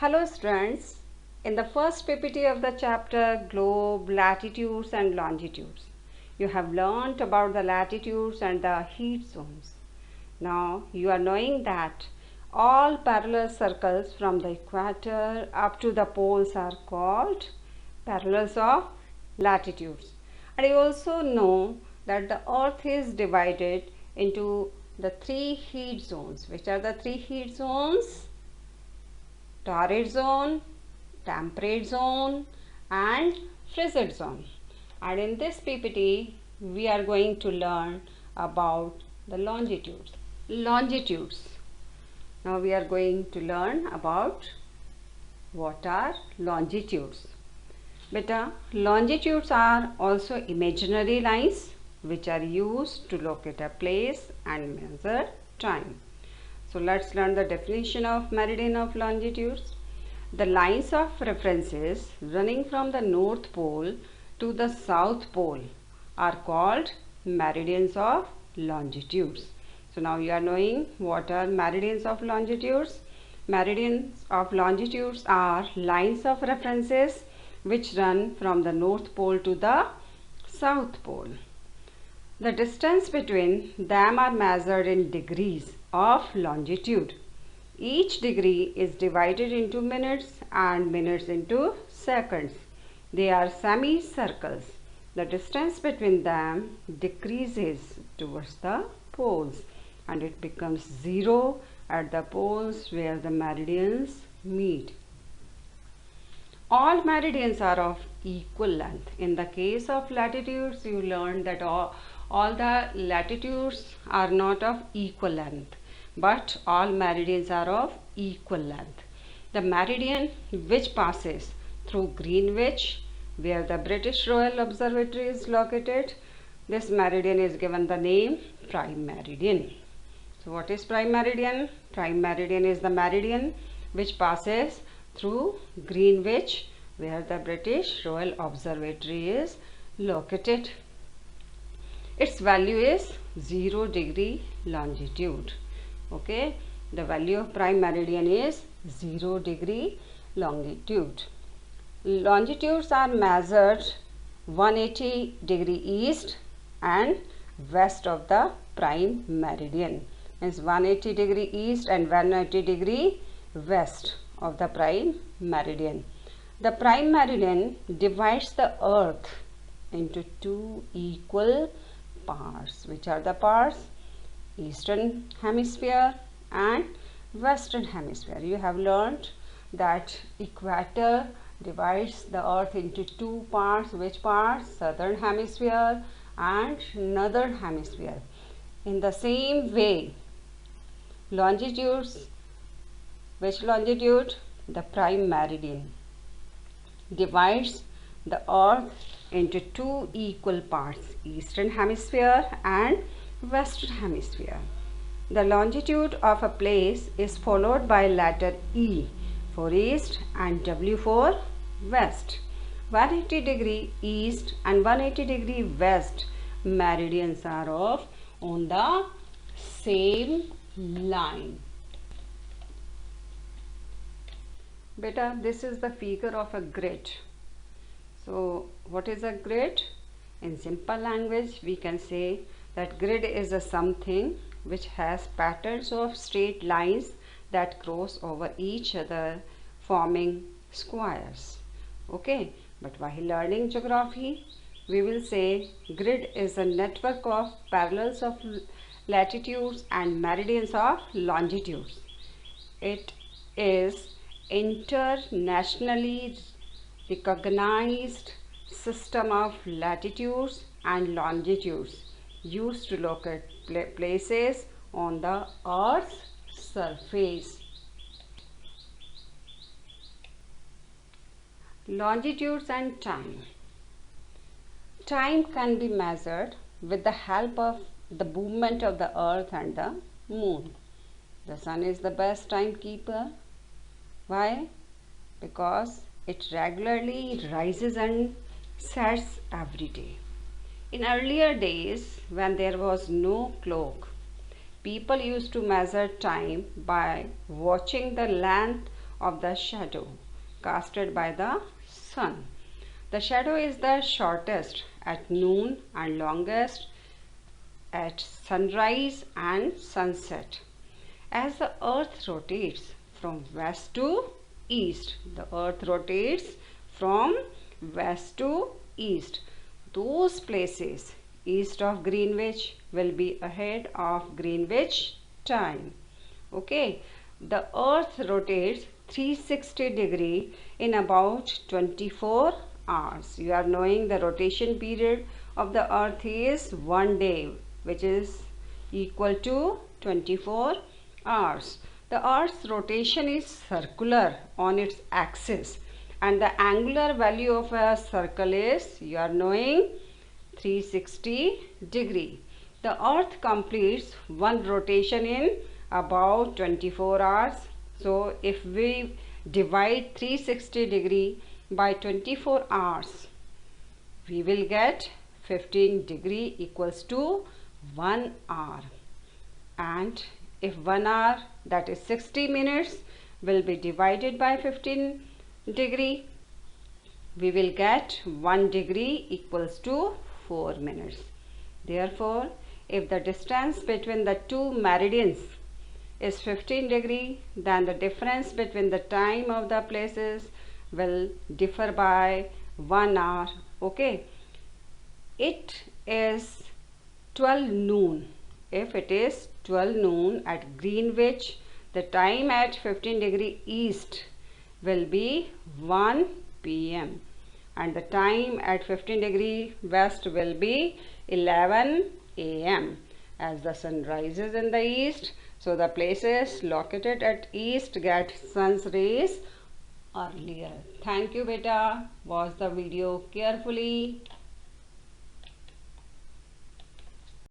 Hello students, in the first PPT of the chapter Globe, Latitudes and Longitudes, you have learnt about the latitudes and the heat zones. Now you are knowing that all parallel circles from the equator up to the poles are called parallels of latitudes. And you also know that the earth is divided into the three heat zones. Which are the three heat zones? Torrid zone, temperate zone and frigid zone. And in this PPT we are going to learn about the longitudes. Now we are going to learn about what are longitudes. Beta, longitudes are also imaginary lines which are used to locate a place and measure time. So let's learn the definition of meridian of longitudes. The lines of references running from the North Pole to the South Pole are called meridians of longitudes. So now you are knowing what are meridians of longitudes. Meridians of longitudes are lines of references which run from the North Pole to the South Pole. The distance between them are measured in degrees of longitude. Each degree is divided into minutes and minutes into seconds. They are semicircles. The distance between them decreases towards the poles and it becomes zero at the poles where the meridians meet. All meridians are of equal length. In the case of latitudes, you learned that all the latitudes are not of equal length, but all meridians are of equal length. The meridian which passes through Greenwich, where the British Royal Observatory is located, this meridian is given the name prime meridian. So what is prime meridian? Prime meridian is the meridian which passes through Greenwich, where the British Royal Observatory is located. Its value is 0 degree longitude. Okay, the value of prime meridian is 0 degree longitude. Longitudes are measured 180 degree east and west of the prime meridian. Means 180 degree east and 180 degree west of the prime meridian. The prime meridian divides the earth into two equal parts. Which are the parts? Eastern hemisphere and western hemisphere. You have learned that equator divides the earth into two parts. Which parts? Southern hemisphere and northern hemisphere. In the same way, longitudes, which longitude? The prime meridian divides the earth into two equal parts, eastern hemisphere and western hemisphere. The longitude of a place is followed by letter E for east and W for west. 180 degree east and 180 degree west meridians are on the same line. Beta, this is the figure of a grid. So what is a grid? In simple language we can say that grid is a something which has patterns of straight lines that cross over each other forming squares. Okay, but while learning geography we will say grid is a network of parallels of latitudes and meridians of longitudes. It is internationally recognized system of latitudes and longitudes used to locate places on the Earth's surface. Longitudes and time. Time can be measured with the help of the movement of the Earth and the Moon. The Sun is the best timekeeper. Why? Because it regularly rises and sets every day. In earlier days, when there was no clock, people used to measure time by watching the length of the shadow casted by the sun. The shadow is the shortest at noon and longest at sunrise and sunset. As the earth rotates from west to east, the earth rotates from west to east. Those places east of Greenwich will be ahead of Greenwich time. Okay, the earth rotates 360 in about 24 hours. You are knowing the rotation period of the earth is 1 day, which is equal to 24 hours. The earth's rotation is circular on its axis, and the angular value of a circle is, you are knowing, 360. The earth completes one rotation in about 24 hours. So if we divide 360 by 24 hours, we will get 15 equals to 1 hour. And if 1 hour, that is 60 minutes, will be divided by 15 degree, we will get 1 degree equals to 4 minutes. Therefore, if the distance between the two meridians is 15 degree, then the difference between the time of the places will differ by 1 hour. Okay, it is 12 noon. If it is 12 noon at Greenwich, the time at 15 degree east will be 1 p.m. and the time at 15 degree west will be 11 a.m. As the sun rises in the east, so the places located at east get sun's rays earlier. Thank you, beta. Watch the video carefully.